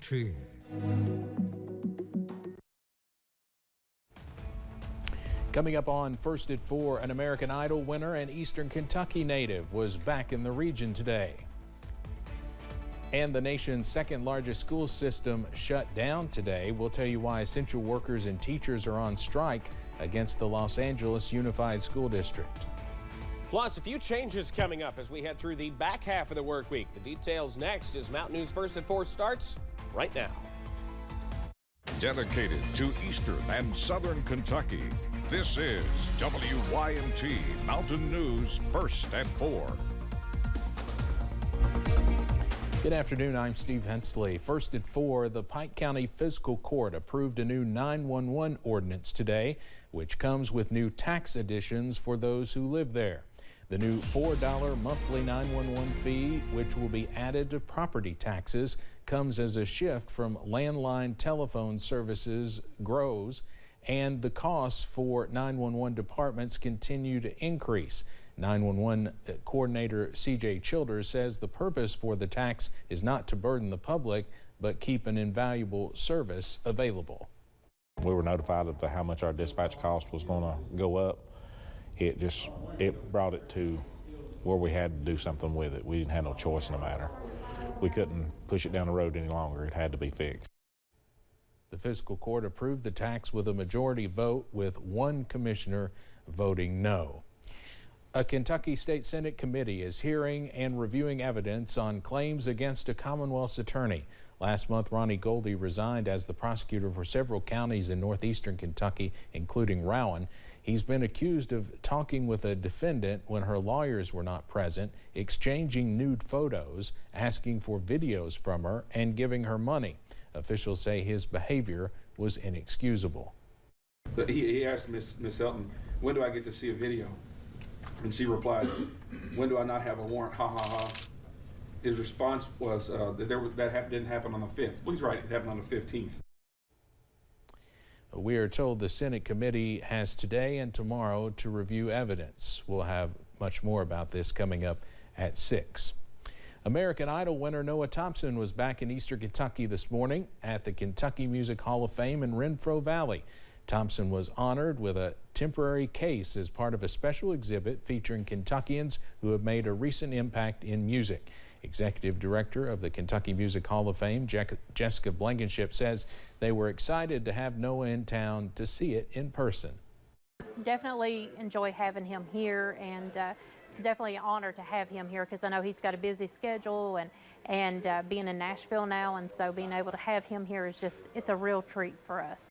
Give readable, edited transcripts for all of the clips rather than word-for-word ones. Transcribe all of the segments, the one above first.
WYMT. Coming up on First at 4, an American Idol winner and Eastern Kentucky native was back in the region today. And the nation's second largest school system shut down today. We'll tell you why essential workers and teachers are on strike against the Los Angeles Unified School District. Plus, a few changes coming up as we head through the back half of the work week. The details next as Mountain News First at 4 starts right now. Dedicated to Eastern and Southern Kentucky, this is WYMT Mountain News First at 4. Good afternoon, I'm Steve Hensley. First at 4, the Pike County Fiscal Court approved a new 911 ordinance today, which comes with new tax additions for those who live there. The new $4 monthly 911 fee, which will be added to property taxes, comes as a shift from landline telephone services grows, and the costs for 911 departments continue to increase. 911 coordinator C.J. Childers says the purpose for the tax is not to burden the public, but keep an invaluable service available. We were notified of how much our dispatch cost was going to go up. It brought it to where we had to do something with it. We didn't have no choice in the matter. We couldn't push it down the road any longer. It had to be fixed. The fiscal court approved the tax with a majority vote, with one commissioner voting no. A Kentucky State Senate committee is hearing and reviewing evidence on claims against a Commonwealth's attorney. Last month, Ronnie Goldie resigned as the prosecutor for several counties in northeastern Kentucky, including Rowan. He's been accused of talking with a defendant when her lawyers were not present, exchanging nude photos, asking for videos from her, and giving her money. Officials say his behavior was inexcusable. But he asked Miss Elton, when do I get to see a video? And she replied, when do I not have a warrant? Ha ha ha. His response was that didn't happen on the 5th. Well, he's right, it happened on the 15th. We are told the Senate committee has today and tomorrow to review evidence. We'll have much more about this coming up at 6. American Idol winner Noah Thompson was back in Eastern Kentucky this morning at the Kentucky Music Hall of Fame in Renfro Valley. Thompson was honored with a temporary case as part of a special exhibit featuring Kentuckians who have made a recent impact in music. Executive Director of the Kentucky Music Hall of Fame, Jessica Blankenship, says they were excited to have Noah in town to see it in person. Definitely enjoy having him here, and it's definitely an honor to have him here because I know he's got a busy schedule and being in Nashville now, and so being able to have him here is it's a real treat for us.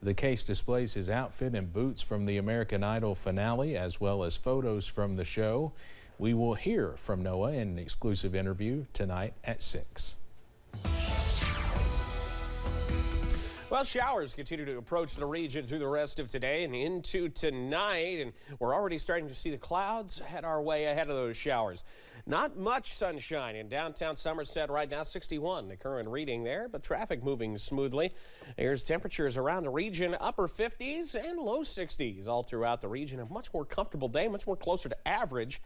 The case displays his outfit and boots from the American Idol finale, as well as photos from the show. We will hear from Noah in an exclusive interview tonight at 6. Well, showers continue to approach the region through the rest of today and into tonight, and we're already starting to see the clouds head our way ahead of those showers. Not much sunshine in downtown Somerset right now, 61 the current reading there, but traffic moving smoothly. There's temperatures around the region, upper 50s and low 60s all throughout the region. A much more comfortable day, much more closer to average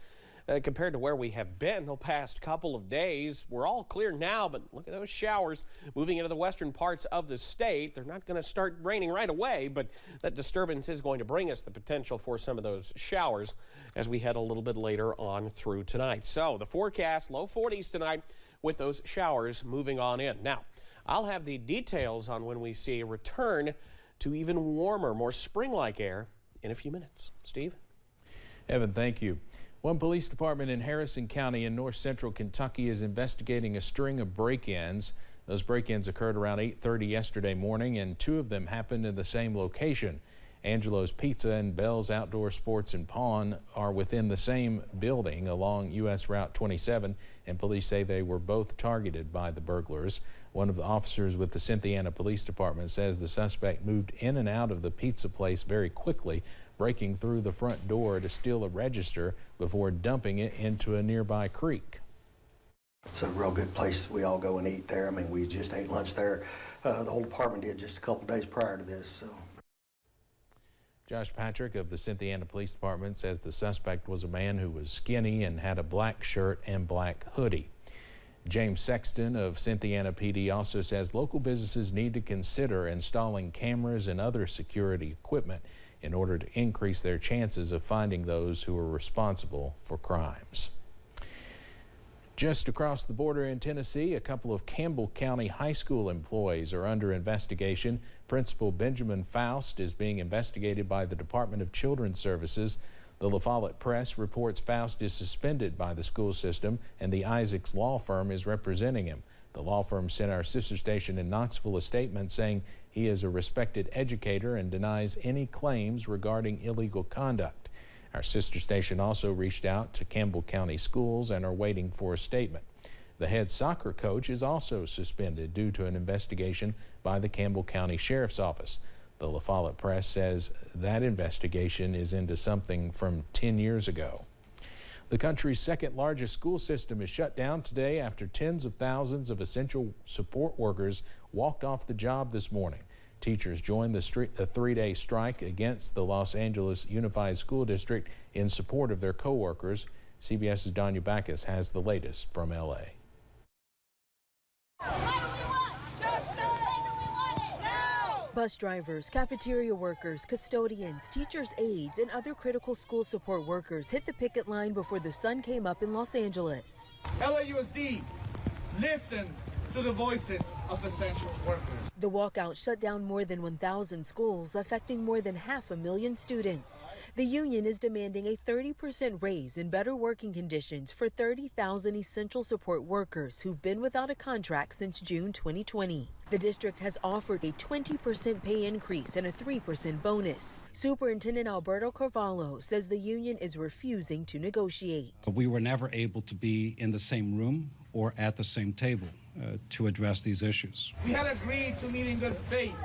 compared to where we have been the past couple of days. We're all clear now, but look at those showers moving into the western parts of the state. They're not going to start raining right away, but that disturbance is going to bring us the potential for some of those showers as we head a little bit later on through tonight. So the forecast, low 40s tonight with those showers moving on in. Now, I'll have the details on when we see a return to even warmer, more spring-like air in a few minutes. Steve? Evan, thank you. One police department in Harrison County in north central Kentucky is investigating a string of break-ins. Those break-ins occurred around 8:30 yesterday morning, and 2 of them happened in the same location. Angelo's Pizza and Bell's Outdoor Sports and Pawn are within the same building along U.S. Route 27, and police say they were both targeted by the burglars. One of the officers with the Cynthiana Police Department says the suspect moved in and out of the pizza place very quickly, breaking through the front door to steal a register before dumping it into a nearby creek. It's a real good place. We all go and eat there. I mean, we just ate lunch there. The whole department did just a couple days prior to this. So. Josh Patrick of the Cynthiana Police Department says the suspect was a man who was skinny and had a black shirt and black hoodie. James Sexton of Cynthiana PD also says local businesses need to consider installing cameras and other security equipment in order to increase their chances of finding those who are responsible for crimes. Just across the border in Tennessee, a couple of Campbell County High School employees are under investigation. Principal Benjamin Faust is being investigated by the Department of Children's Services. The La Follette Press reports Faust is suspended by the school system and the Isaacs law firm is representing him. The law firm sent our sister station in Knoxville a statement saying he is a respected educator and denies any claims regarding illegal conduct. Our sister station also reached out to Campbell County Schools and are waiting for a statement. The head soccer coach is also suspended due to an investigation by the Campbell County Sheriff's Office. The La Follette Press says that investigation is into something from 10 years ago. The country's second largest school system is shut down today after tens of thousands of essential support workers walked off the job this morning. Teachers joined the three-day strike against the Los Angeles Unified School District in support of their co-workers. CBS's Danya Backus has the latest from L.A. Bus drivers, cafeteria workers, custodians, teachers' aides, and other critical school support workers hit the picket line before the sun came up in Los Angeles. LAUSD, listen to the voices of essential workers. The walkout shut down more than 1,000 schools, affecting more than 500,000 students. The union is demanding a 30% raise and better working conditions for 30,000 essential support workers who've been without a contract since June 2020. The district has offered a 20% pay increase and a 3% bonus. Superintendent Alberto Carvalho says the union is refusing to negotiate. We were never able to be in the same room or at the same table to address these issues. We had agreed to meet in good faith,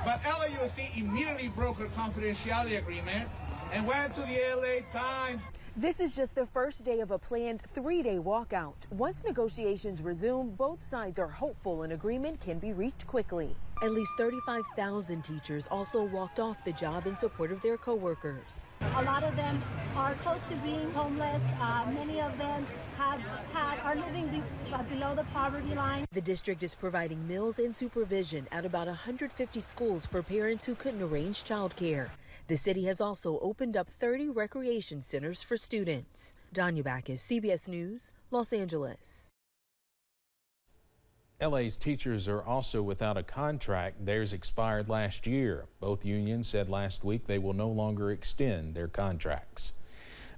but LAUSD immediately broke her confidentiality agreement and went to the LA Times. This is just the first day of a planned 3-day walkout. Once negotiations resume, both sides are hopeful an agreement can be reached quickly. At least 35,000 teachers also walked off the job in support of their coworkers. A lot of them are close to being homeless. Many of them are living below the poverty line. The district is providing meals and supervision at about 150 schools for parents who couldn't arrange childcare. The city has also opened up 30 recreation centers for students. Danya Backus, CBS News, Los Angeles. LA's teachers are also without a contract. Theirs expired last year. Both unions said last week they will no longer extend their contracts.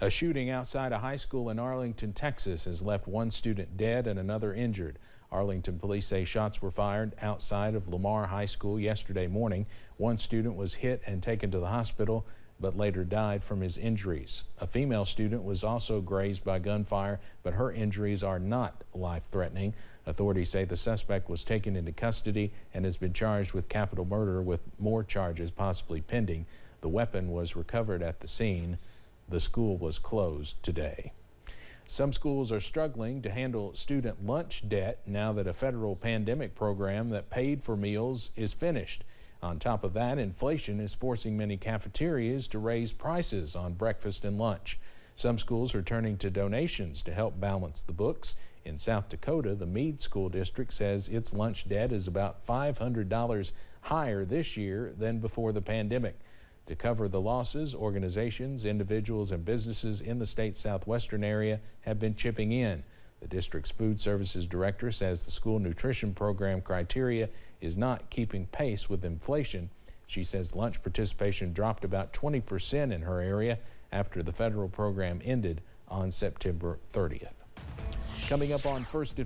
A shooting outside a high school in Arlington, Texas has left one student dead and another injured. Arlington police say shots were fired outside of Lamar High School yesterday morning. One student was hit and taken to the hospital, but later died from his injuries. A female student was also grazed by gunfire, but her injuries are not life-threatening. Authorities say the suspect was taken into custody and has been charged with capital murder, with more charges possibly pending. The weapon was recovered at the scene. The school was closed today. Some schools are struggling to handle student lunch debt now that a federal pandemic program that paid for meals is finished. On top of that, inflation is forcing many cafeterias to raise prices on breakfast and lunch. Some schools are turning to donations to help balance the books. In South Dakota, the Meade School District says its lunch debt is about $500 higher this year than before the pandemic. To cover the losses, organizations, individuals, and businesses in the state's southwestern area have been chipping in. The district's food services director says the school nutrition program criteria is not keeping pace with inflation. She says lunch participation dropped about 20% in her area after the federal program ended on September 30th. Coming up on First